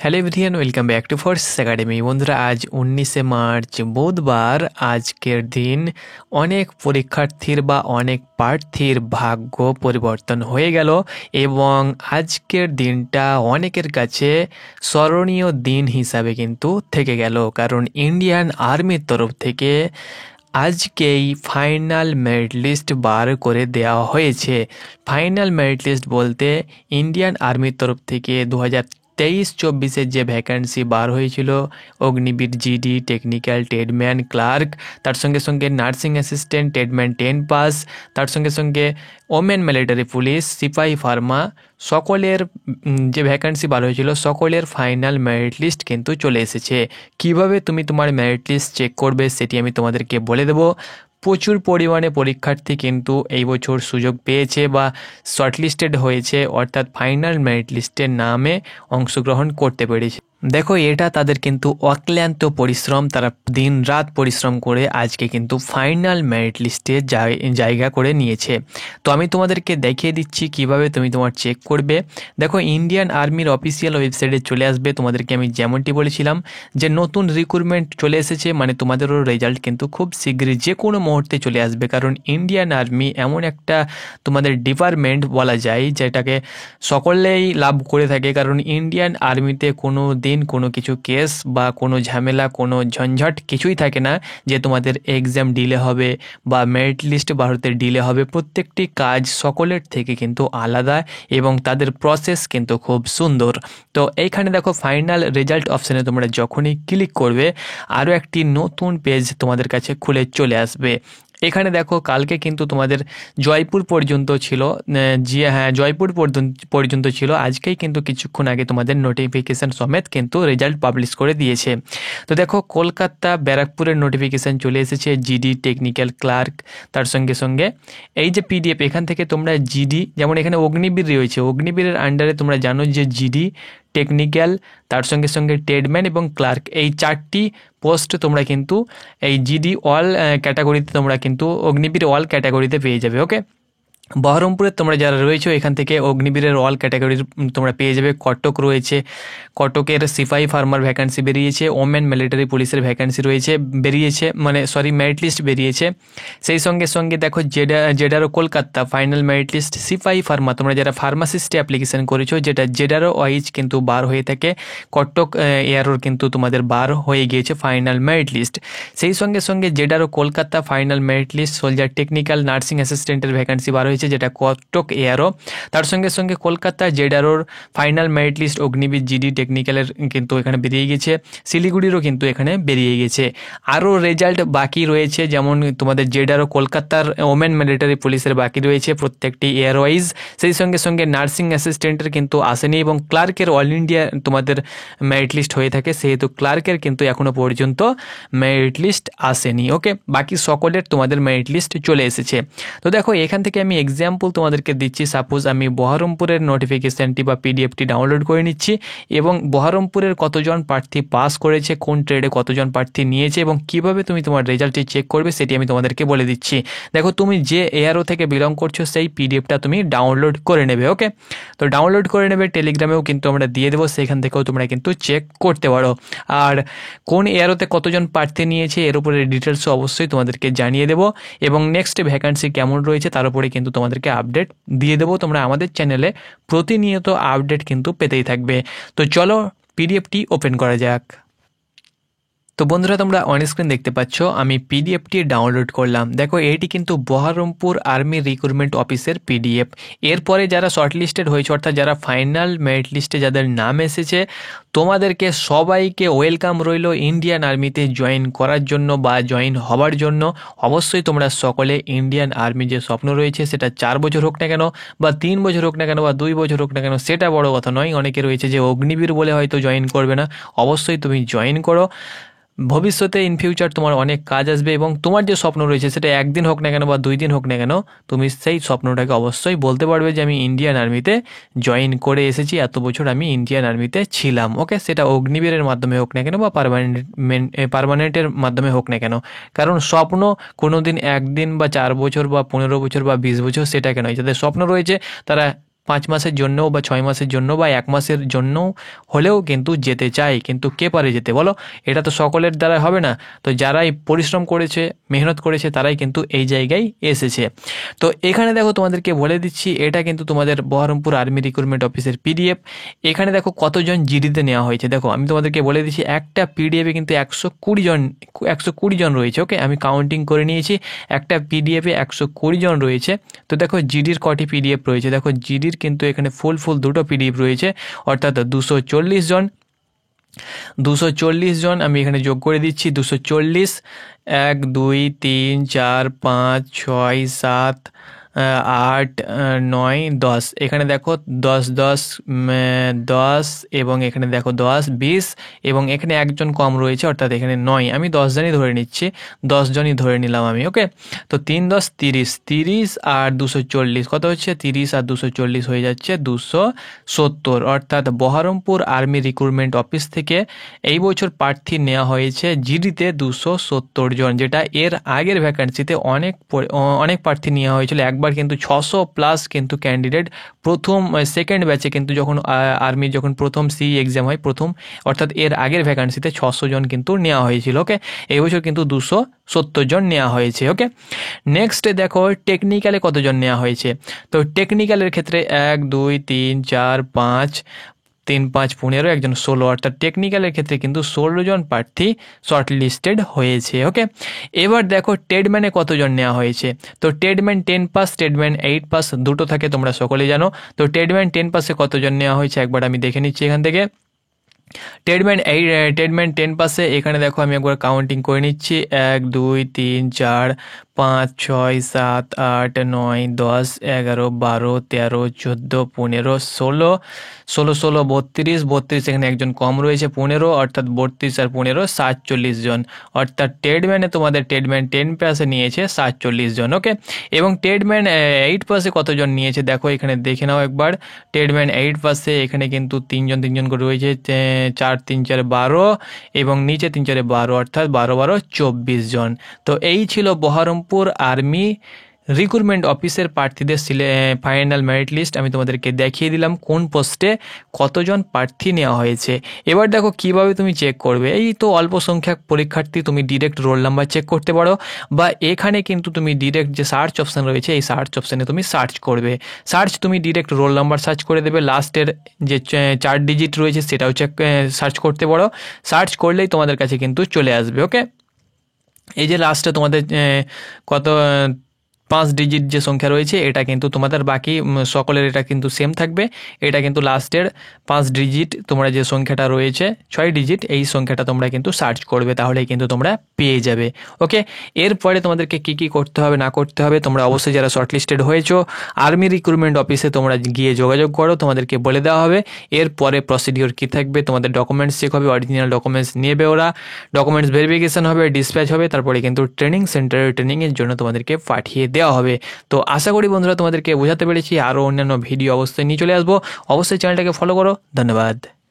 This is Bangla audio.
Hello everyone, welcome back to force academy. বন্ধুরা, আজ 19শে মার্চ বুধবার। আজকের দিন অনেক পরীক্ষার্থীর বা অনেক প্রার্থীর ভাগ্য পরিবর্তন হয়ে গেল এবং আজকের দিনটা অনেকের কাছে স্মরণীয় দিন হিসাবে কিন্তু থেকে গেল, কারণ ইন্ডিয়ান আর্মির তরফ থেকে আজকেই ফাইনাল মেরিট লিস্ট বার করে দেওয়া হয়েছে। ফাইনাল মেরিট লিস্ট বলতে ইন্ডিয়ান আর্মির তরফ থেকে 2023-24 যে ভ্যাকান্সি বার হয়েছিল, Agniveer GD, technical, tradesman, clerk, তার সঙ্গে সঙ্গে নার্সিং অ্যাসিস্ট্যান্ট, ট্রেডম্যান 10 পাস, তার সঙ্গে সঙ্গে ওমেন মিলিটারি পুলিশ, সিপাহি ফার্মা, সকলের যে ভ্যাকান্সি বার হয়েছিল সকলের ফাইনাল মেরিট লিস্ট কিন্তু চলে এসেছে। কিভাবে তুমি তোমার মেরিট লিস্ট চেক করবে সেটি আমি তোমাদেরকে বলে দেবো। প্রচুর পরিমাণে পরীক্ষার্থী কিন্তু এই বছর সুযোগ পেয়েছে বা শর্টলিস্টেড হয়েছে, অর্থাৎ ফাইনাল মেরিট লিস্টের নামে অংশগ্রহণ করতে পেরেছে। দেখো, এটা তাদের কিন্তু অক্লান্ত পরিশ্রম, তারা দিন রাত পরিশ্রম করে আজকে কিন্তু ফাইনাল মেরিট লিস্টে জায়গা করে নিয়েছে। তো আমি তোমাদেরকে দেখিয়ে দিচ্ছি কিভাবে তুমি তোমার চেক করবে। দেখো, ইন্ডিয়ান আর্মির অফিসিয়াল ওয়েবসাইটে চলে আসবে। তোমাদেরকে আমি যেমনটি বলেছিলাম যে নতুন রিক্রুটমেন্ট চলে এসেছে, মানে তোমাদেরও রেজাল্ট কিন্তু খুব শীঘ্রই যে কোনো মুহূর্তে চলে আসবে, কারণ ইন্ডিয়ান আর্মি এমন একটা তোমাদের ডিপার্টমেন্ট বলা যায় যেটাকে সকলেই লাভ করে থাকে, কারণ ইন্ডিয়ান আর্মিতে কোনো দিন কোনো কিছু কেস বা কোনো ঝামেলা, কোনো ঝঞ্ঝট কিছুই থাকে না যে তোমাদের এক্সাম ডিলে হবে বা মেরিট লিস্ট ভারতের ডিলে হবে। প্রত্যেকটি কাজ সকলের থেকে কিন্তু আলাদা এবং তাদের প্রসেস কিন্তু খুব সুন্দর। তো এইখানে দেখো, ফাইনাল রেজাল্ট অপশানে তোমরা যখনই ক্লিক করবে আরও একটি নতুন পেজ তোমাদের কাছে খুলে চলে আসবে। এখানে দেখো, কালকে কিন্তু তোমাদের জয়পুর পর্যন্ত ছিল, জয়পুর পর্যন্ত ছিল। আজকেই কিন্তু কিছুক্ষণ আগে তোমাদের নোটিফিকেশান সমেত কিন্তু রেজাল্ট পাবলিশ করে দিয়েছে। তো দেখো, কলকাতা ব্যারাকপুরের নোটিফিকেশান চলে এসেছে, জিডি, টেকনিক্যাল, ক্লার্ক, তার সঙ্গে সঙ্গে এই যে পিডিএফ, এখান থেকে তোমরা জিডি, যেমন এখানে অগ্নিবীর রয়েছে, অগ্নিবীরের আন্ডারে তোমরা জানো যে জিডি, টেকনিক্যাল, তার সঙ্গে সঙ্গে ট্রেডম্যান এবং ক্লার্ক, এই 4টি পোস্ট তোমরা কিন্তু এই জিডি অল ক্যাটাগরিতে তোমরা কিন্তু অগ্নিবীর অল ক্যাটাগরিতে পেয়ে যাবে। ওকে, বহরমপুরের তোমরা যারা রয়েছে এখান থেকে অগ্নিবীরের অল ক্যাটাগরির তোমরা পেয়ে যাবে। কটক রয়েছে, কটকের সিপাহি ফার্মার ভ্যাকান্সি বেরিয়েছে, ওমেন মিলিটারি পুলিশের ভ্যাকান্সি বেরিয়েছে, মেরিট লিস্ট বেরিয়েছে। সেই সঙ্গে সঙ্গে দেখো, জেডারও কলকাতা ফাইনাল মেরিট লিস্ট, সিপাহি ফার্মা তোমরা যারা ফার্মাসিস্টে অ্যাপ্লিকেশন করেছো, যেটা জেডারও ওয়াইজ কিন্তু বার হয়ে থাকে, কটক এয়ারোর কিন্তু তোমাদের বার হয়ে গিয়েছে ফাইনাল মেরিট লিস্ট। সেই সঙ্গে সঙ্গে ZRO Kolkata final merit list, soldier technical, nursing অ্যাসিস্ট্যান্টের ভ্যাকান্সি বার হয়েছে, যেটা কটক এয়ারও। তার সঙ্গে সঙ্গে কলকাতা জেডারোর final merit list Agniveer, GD, টেকনিক্যালের কিন্তু এখানে বেরিয়ে গেছে, শিলিগুড়িরও কিন্তু এখানে বেরিয়ে গেছে। আরও রেজাল্ট বাকি রয়েছে, যেমন তোমাদের জেডারও কলকাতার ওমেন মিলিটারি পুলিশের বাকি রয়েছে প্রত্যেকটি এয়ার ওয়াইজ। সেই সঙ্গে সঙ্গে নার্সিং অ্যাসিস্ট্যান্টের কিন্তু আসেনি এবং ক্লার্কের অল ইন্ডিয়া তোমাদের মেরিট লিস্ট হয়ে থাকে, সেহেতু ক্লার্কের কিন্তু এখনও পর্যন্ত মেরিট লিস্ট আসেনি। ওকে, বাকি সকলের তোমাদের মেরিট লিস্ট চলে এসেছে। তো দেখো, এখান থেকে আমি এক্সাম্পল তোমাদেরকে দিচ্ছি। সাপোজ আমি বহরমপুরের নোটিফিকেশানটি বা পিডিএফটি ডাউনলোড করে নিচ্ছি এবং বহরমপুরের কতজন প্রার্থী পাস করেছে, কোন ট্রেডে কতজন প্রার্থী নিয়েছে এবং কিভাবে তুমি তোমার রেজাল্টটি চেক করবে সেটি আমি তোমাদেরকে বলে দিচ্ছি। দেখো, তুমি যে এআরও থেকে বিলং করছো সেই পিডিএফটা তুমি ডাউনলোড করে নেবে। ওকে, তো ডাউনলোড করে নেবে, টেলিগ্রামেও কিন্তু আমরা দিয়ে দেবো, সেখান থেকেও তোমরা কিন্তু চেক করতে পারো। আর কোন এআরওতে কতজন প্রার্থী নিয়েছে এর উপরে ডিটেলসও অবশ্যই তোমাদেরকে জানিয়ে দেবো এবং নেক্সট ভ্যাকান্সি কেমন রয়েছে তার উপরে কিন্তু তোমাদেরকে আপডেট দিয়ে দেবো। তোমরা আমাদের চ্যানেলে প্রতিনিয়ত আপডেট কিন্তু পেতেই থাকবে। তো চলো পিডিএফটি ওপেন করা যাক। তো বন্ধুরা, তোমরা অন স্ক্রিন দেখতে পাচ্ছ আমি পিডিএফটি ডাউনলোড করলাম। দেখো, এটি কিন্তু বহরমপুর আর্মি রিক্রুটমেন্ট অফিসের পিডিএফ। এরপরে যারা শর্টলিস্টেড হয়েছে, অর্থাৎ যারা ফাইনাল মেরিট লিস্টে যাদের নাম এসেছে, তোমাদেরকে সবাইকে ওয়েলকাম রইল ইন্ডিয়ান আর্মিতে জয়েন করার জন্য বা জয়েন হওয়ার জন্য। অবশ্যই তোমরা সকলে ইন্ডিয়ান আর্মি যে স্বপ্ন রয়েছে, সেটা 4 বছর হোক না কেন বা 3 বছর হোক না কেন বা 2 বছর হোক না কেন, সেটা বড় কথা নয়। অনেকে রয়েছে যে অগ্নিবীর বলে হয়তো জয়েন করবে না, অবশ্যই তুমি জয়েন করো। ভবিষ্যতে ইন ফিউচার তোমার অনেক কাজ আসবে এবং তোমার যে স্বপ্ন রয়েছে সেটা 1 দিন হোক না কেন বা 2 দিন হোক না কেন, তুমি সেই স্বপ্নটাকে অবশ্যই বলতে পারবে যে আমি ইন্ডিয়ান আর্মিতে জয়েন করে এসেছি, এত বছর আমি ইন্ডিয়ান আর্মিতে ছিলাম। ওকে, সেটা অগ্নিবীরের মাধ্যমে হোক না কেন বা পার্মানেন্টের মাধ্যমে হোক না কেন, কারণ স্বপ্ন কোনো দিন 1 দিন বা 4 বছর বা 15 বছর বা 20 বছর সেটাকে নয়। যাদের স্বপ্ন রয়েছে তারা 5 মাসের জন্য বা 6 মাসের জন্য বা 1 মাসের জন্য হলেও কিন্তু যেতে চায়, কিন্তু কে পারে যেতে বলো? এটা তো সকলের দ্বারা হবে না। তো যারাই পরিশ্রম করেছে, মেহনত করেছে, তারাই কিন্তু এই জায়গায় এসেছে। তো এখানে দেখো তোমাদেরকে বলে দিচ্ছি, এটা কিন্তু তোমাদের বহরমপুর আর্মি রিক্রুটমেন্ট অফিসের পিডিএফ। এখানে দেখো কতজন জিডিতে নেওয়া হয়েছে। দেখো আমি তোমাদেরকে বলে দিচ্ছি, একটা পিডিএফে কিন্তু 120 জন রয়েছে। ওকে, আমি কাউন্টিং করে নিয়েছি, একটা পিডিএফে 120 জন রয়েছে। তো দেখো জিডির কটি পিডিএফ রয়েছে, দেখো জিডির কিন্তু এখানে ফুল দুটো পিডিএফ রয়েছে, অর্থাৎ 240 জন। 240 জন আমি এখানে যোগ করে দিচ্ছি, 240, 1 2 3 4 5 6 7 8 9 10। এখানে দেখো 10 10 10 এবং এখানে দেখো 10 20 এবং এখানে একজন কম রয়েছে, অর্থাৎ এখানে 9। আমি 10 জনই ধরে নিচ্ছি, 10 জনই ধরে নিলাম আমি। ওকে, তো 3 10 30, 30 আর 240 কত হচ্ছে? 30 আর 240 হয়ে যাচ্ছে 270। অর্থাৎ বহরমপুর আর্মি রিক্রুটমেন্ট অফিস থেকে এই বছর প্রার্থী নেওয়া হয়েছে জিডিতে 270 জন, যেটা এর আগের ভ্যাকান্সিতে অনেক প্রার্থী নেওয়া হয়েছিল। একবার কিন্তু 600+ কিন্তু ক্যান্ডিডেট প্রথম সেকেন্ড ব্যাচে কিন্তু যখন আর্মি যখন প্রথম সি এক্সাম হয় প্রথম, অর্থাৎ এর আগের ভ্যাকান্সিতে 600 জন কিন্তু নেওয়া হয়েছিল। ওকে, এই বছর কিন্তু 270 জন নেওয়া হয়েছে। ওকে, নেক্সট দেখো টেকনিক্যালে কতজন নেওয়া হয়েছে। তো টেকনিক্যালের ক্ষেত্রে 1 2 3 4 5 3 5 15, একজন 16, অর্থাৎ টেকনিক্যালের ক্ষেত্রে কিন্তু 16 জন প্রার্থী শর্ট লিস্টেড হয়েছে। ওকে, এবার দেখো ট্রেডম্যানে কতজন নেওয়া হয়েছে। তো ট্রেডম্যান 10 পাস, ট্রেডম্যান 8 পাস দুটো থাকে, তোমরা সকলে জানো। তো ট্রেডম্যান 10 পাসে কতজন নেওয়া হয়েছে একবার আমি দেখে নিচ্ছি এখান থেকে। ট্রেডম্যান 10 পাসে এখানে দেখো আমি একবার কাউন্টিং করে নিচ্ছি, 1 2 3 4 5 6 7 8 9 10 11 12 13 14 15 16 16 16 32 এখানে একজন কম রয়েছে 15, অর্থাৎ 32 আর 15 47 জন। অর্থাৎ ট্রেডম্যানে তোমাদের ট্রেডম্যান 10 পাসে নিয়েছে 47 জন। ওকে, এবং ট্রেডম্যান 8 পাসে কতজন নিয়েছে দেখো এখানে দেখে নাও একবার। ট্রেডম্যান 8 পাসে এখানে কিন্তু 3 জন করে রয়েছে, 4 3 4 12 এবং নিচে 3 4 12, অর্থাৎ 12 12 24 জন। তো এই ছিল বহরমপুর আর্মি রিক্রুটমেন্ট অফিসের প্রার্থীদের ফাইনাল মেরিট লিস্ট। আমি তোমাদেরকে দেখিয়ে দিলাম কোন পোস্টে কতজন প্রার্থী নেওয়া হয়েছে। এবার দেখো কিভাবে তুমি চেক করবে। এই তো অল্প সংখ্যক পরীক্ষার্থী, তুমি ডিরেক্ট রোল নাম্বার চেক করতে পারো, বা এখানে কিন্তু তুমি ডিরেক্ট যে সার্চ অপশান রয়েছে এই সার্চ অপশানে তুমি সার্চ করবে। তুমি ডিরেক্ট রোল নাম্বার সার্চ করে দেবে, লাস্টের যে 4 ডিজিট রয়েছে সেটাও সার্চ করতে পারো। সার্চ করলেই তোমাদের কাছে কিন্তু চলে আসবে। ওকে, এই যে লাস্টে তোমাদের কত 5 ডিজিট যে সংখ্যা রয়েছে এটা কিন্তু তোমাদের বাকি সকলের এটা কিন্তু সেম থাকবে। এটা কিন্তু লাস্টের 5 ডিজিট তোমরা যে সংখ্যাটা রয়েছে 6 ডিজিট, এই সংখ্যাটা তোমরা কিন্তু সার্চ করবে, তাহলে কিন্তু তোমরা পেয়ে যাবে। ওকে, এরপরে তোমাদেরকে কি করতে হবে না করতে হবে, তোমরা অবশ্যই যারা শর্টলিস্টেড হয়েছো আর্মি রিক্রুটমেন্ট অফিসে তোমরা গিয়ে যোগাযোগ করো, তোমাদেরকে বলে দেওয়া হবে এরপরে প্রসিডিওর কী থাকবে। তোমাদের ডকুমেন্টস চেক হবে, অরিজিনাল ডকুমেন্টস নেবে ওরা, ডকুমেন্টস ভেরিফিকেশন হবে, ডিসপ্যাচ হবে, তারপরে কিন্তু ট্রেনিং সেন্টারে ট্রেনিংয়ের জন্য তোমাদেরকে পাঠিয়ে দেওয়া হবে। তো আশা করি বন্ধুরা তোমাদেরকে বোঝাতে পেরেছি। আরও অন্যান্য ভিডিও অবশ্যই নিয়ে চলে আসবো, অবশ্যই চ্যানেলটাকে ফলো করো। ধন্যবাদ।